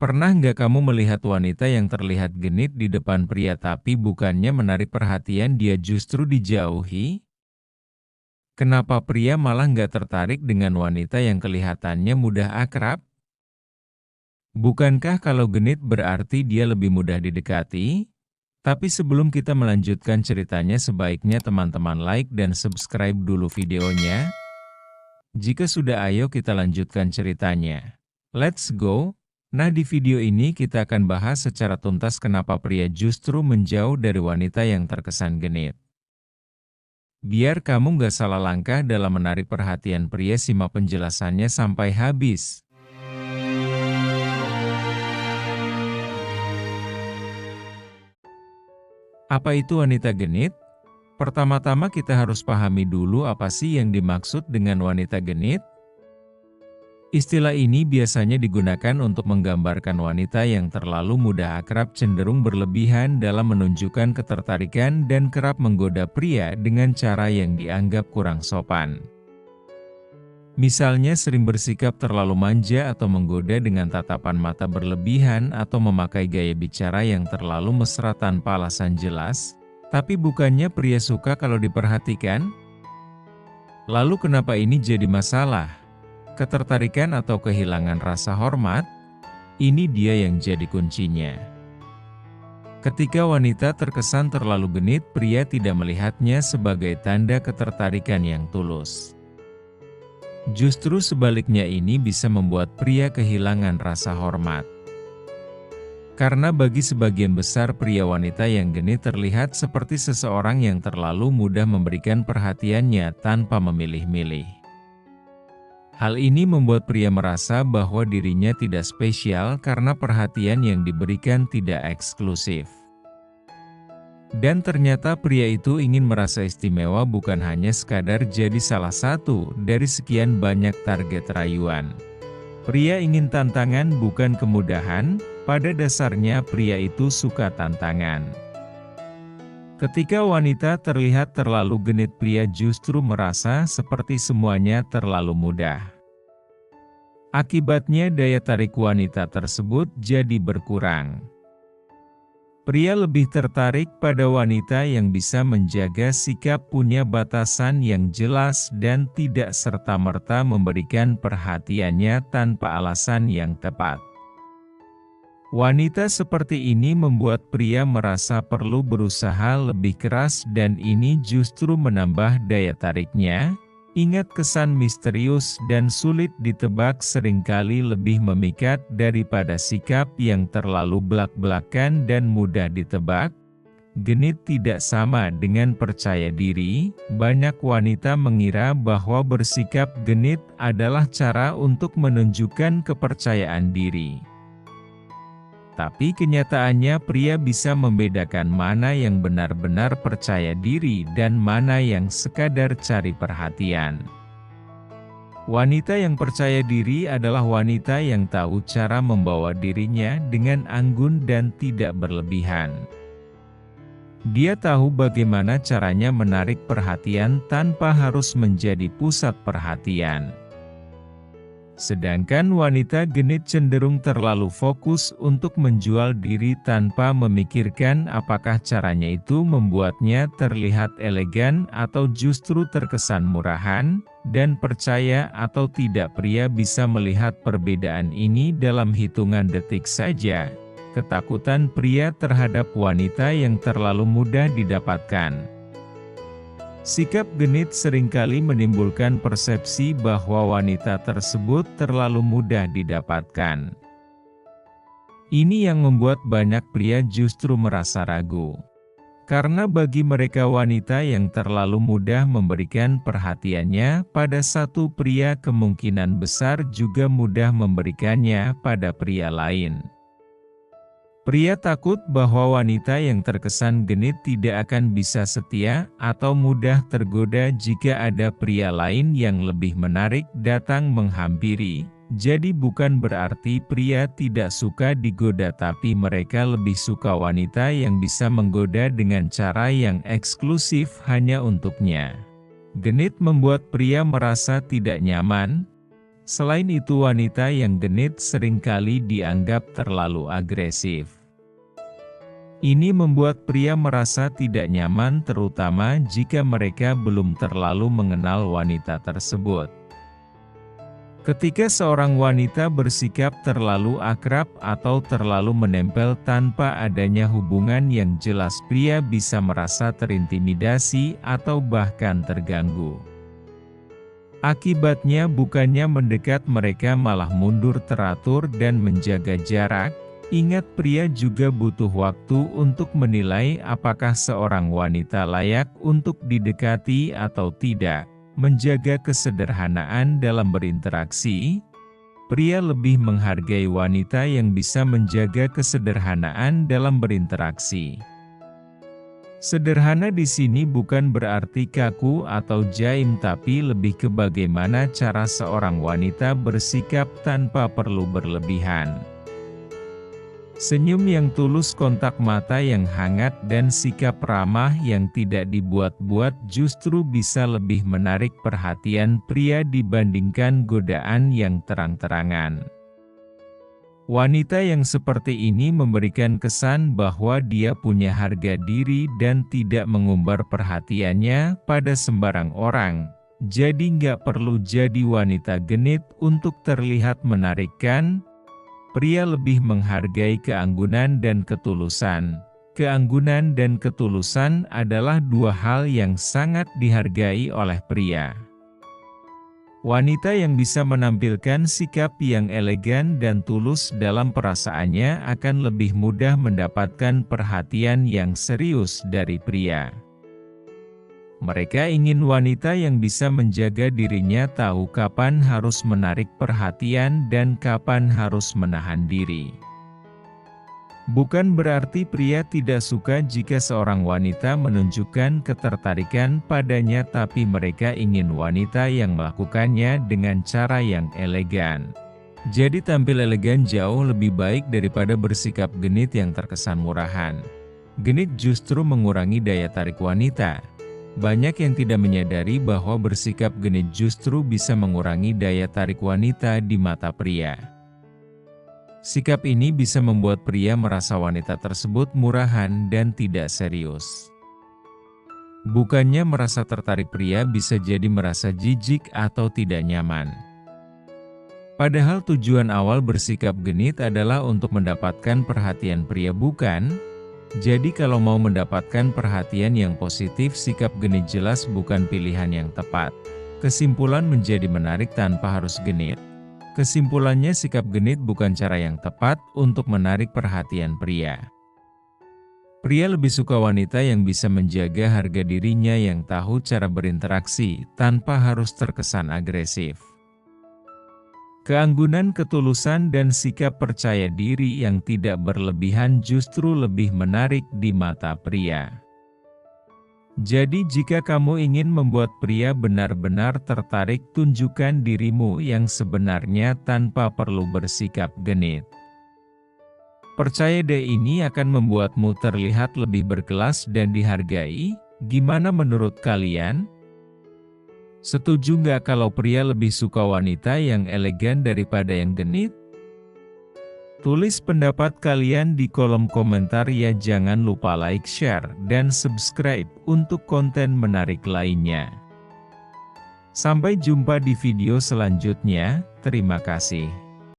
Pernah nggak kamu melihat wanita yang terlihat genit di depan pria tapi bukannya menarik perhatian dia justru dijauhi? Kenapa pria malah nggak tertarik dengan wanita yang kelihatannya mudah akrab? Bukankah kalau genit berarti dia lebih mudah didekati? Tapi sebelum kita melanjutkan ceritanya sebaiknya teman-teman like dan subscribe dulu videonya. Jika sudah ayo kita lanjutkan ceritanya. Let's go! Nah di video ini kita akan bahas secara tuntas kenapa pria justru menjauh dari wanita yang terkesan genit. Biar kamu nggak salah langkah dalam menarik perhatian pria, simak penjelasannya sampai habis. Apa itu wanita genit? Pertama-tama kita harus pahami dulu apa sih yang dimaksud dengan wanita genit. Istilah ini biasanya digunakan untuk menggambarkan wanita yang terlalu mudah akrab, cenderung berlebihan dalam menunjukkan ketertarikan dan kerap menggoda pria dengan cara yang dianggap kurang sopan. Misalnya sering bersikap terlalu manja atau menggoda dengan tatapan mata berlebihan atau memakai gaya bicara yang terlalu mesra tanpa alasan jelas. Tapi bukannya pria suka kalau diperhatikan? Lalu kenapa ini jadi masalah? Ketertarikan atau kehilangan rasa hormat? Ini dia yang jadi kuncinya. Ketika wanita terkesan terlalu genit, pria tidak melihatnya sebagai tanda ketertarikan yang tulus. Justru sebaliknya, ini bisa membuat pria kehilangan rasa hormat. Karena bagi sebagian besar pria, wanita yang genit terlihat seperti seseorang yang terlalu mudah memberikan perhatiannya tanpa memilih-milih. Hal ini membuat pria merasa bahwa dirinya tidak spesial karena perhatian yang diberikan tidak eksklusif. Dan ternyata pria itu ingin merasa istimewa, bukan hanya sekadar jadi salah satu dari sekian banyak target rayuan. Pria ingin tantangan, bukan kemudahan. Pada dasarnya pria itu suka tantangan. Ketika wanita terlihat terlalu genit, pria justru merasa seperti semuanya terlalu mudah. Akibatnya daya tarik wanita tersebut jadi berkurang. Pria lebih tertarik pada wanita yang bisa menjaga sikap, punya batasan yang jelas, dan tidak serta-merta memberikan perhatiannya tanpa alasan yang tepat. Wanita seperti ini membuat pria merasa perlu berusaha lebih keras, dan ini justru menambah daya tariknya. Ingat, kesan misterius dan sulit ditebak seringkali lebih memikat daripada sikap yang terlalu belak-belakan dan mudah ditebak. Genit tidak sama dengan percaya diri. Banyak wanita mengira bahwa bersikap genit adalah cara untuk menunjukkan kepercayaan diri. Tapi kenyataannya pria bisa membedakan mana yang benar-benar percaya diri dan mana yang sekadar cari perhatian. Wanita yang percaya diri adalah wanita yang tahu cara membawa dirinya dengan anggun dan tidak berlebihan. Dia tahu bagaimana caranya menarik perhatian tanpa harus menjadi pusat perhatian. Sedangkan wanita genit cenderung terlalu fokus untuk menjual diri tanpa memikirkan apakah caranya itu membuatnya terlihat elegan atau justru terkesan murahan. Dan percaya atau tidak, pria bisa melihat perbedaan ini dalam hitungan detik saja. Ketakutan pria terhadap wanita yang terlalu mudah didapatkan. Sikap genit seringkali menimbulkan persepsi bahwa wanita tersebut terlalu mudah didapatkan. Ini yang membuat banyak pria justru merasa ragu. Karena bagi mereka, wanita yang terlalu mudah memberikan perhatiannya pada satu pria kemungkinan besar juga mudah memberikannya pada pria lain. Pria takut bahwa wanita yang terkesan genit tidak akan bisa setia atau mudah tergoda jika ada pria lain yang lebih menarik datang menghampiri. Jadi bukan berarti pria tidak suka digoda, tapi mereka lebih suka wanita yang bisa menggoda dengan cara yang eksklusif hanya untuknya. Genit membuat pria merasa tidak nyaman. Selain itu, wanita yang genit seringkali dianggap terlalu agresif. Ini membuat pria merasa tidak nyaman, terutama jika mereka belum terlalu mengenal wanita tersebut. Ketika seorang wanita bersikap terlalu akrab atau terlalu menempel tanpa adanya hubungan yang jelas, pria bisa merasa terintimidasi atau bahkan terganggu. Akibatnya bukannya mendekat, mereka malah mundur teratur dan menjaga jarak. Ingat, pria juga butuh waktu untuk menilai apakah seorang wanita layak untuk didekati atau tidak. Menjaga kesederhanaan dalam berinteraksi, pria lebih menghargai wanita yang bisa menjaga kesederhanaan dalam berinteraksi. Sederhana di sini bukan berarti kaku atau jaim, tapi lebih ke bagaimana cara seorang wanita bersikap tanpa perlu berlebihan. Senyum yang tulus, kontak mata yang hangat, dan sikap ramah yang tidak dibuat-buat justru bisa lebih menarik perhatian pria dibandingkan godaan yang terang-terangan. Wanita yang seperti ini memberikan kesan bahwa dia punya harga diri dan tidak mengumbar perhatiannya pada sembarang orang. Jadi nggak perlu jadi wanita genit untuk terlihat menarik, kan? Pria lebih menghargai keanggunan dan ketulusan. Keanggunan dan ketulusan adalah dua hal yang sangat dihargai oleh pria. Wanita yang bisa menampilkan sikap yang elegan dan tulus dalam perasaannya akan lebih mudah mendapatkan perhatian yang serius dari pria. Mereka ingin wanita yang bisa menjaga dirinya, tahu kapan harus menarik perhatian dan kapan harus menahan diri. Bukan berarti pria tidak suka jika seorang wanita menunjukkan ketertarikan padanya, tapi mereka ingin wanita yang melakukannya dengan cara yang elegan. Jadi tampil elegan jauh lebih baik daripada bersikap genit yang terkesan murahan. Genit justru mengurangi daya tarik wanita. Banyak yang tidak menyadari bahwa bersikap genit justru bisa mengurangi daya tarik wanita di mata pria. Sikap ini bisa membuat pria merasa wanita tersebut murahan dan tidak serius. Bukannya merasa tertarik, pria bisa jadi merasa jijik atau tidak nyaman. Padahal tujuan awal bersikap genit adalah untuk mendapatkan perhatian pria, bukan? Jadi kalau mau mendapatkan perhatian yang positif, sikap genit jelas bukan pilihan yang tepat. Kesimpulan, menjadi menarik tanpa harus genit. Kesimpulannya, sikap genit bukan cara yang tepat untuk menarik perhatian pria. Pria lebih suka wanita yang bisa menjaga harga dirinya, yang tahu cara berinteraksi tanpa harus terkesan agresif. Keanggunan, ketulusan, dan sikap percaya diri yang tidak berlebihan justru lebih menarik di mata pria. Jadi jika kamu ingin membuat pria benar-benar tertarik, tunjukkan dirimu yang sebenarnya tanpa perlu bersikap genit. Percaya deh, ini akan membuatmu terlihat lebih berkelas dan dihargai. Gimana menurut kalian? Setuju nggak kalau pria lebih suka wanita yang elegan daripada yang genit? Tulis pendapat kalian di kolom komentar ya. Jangan lupa like, share, dan subscribe untuk konten menarik lainnya. Sampai jumpa di video selanjutnya. Terima kasih.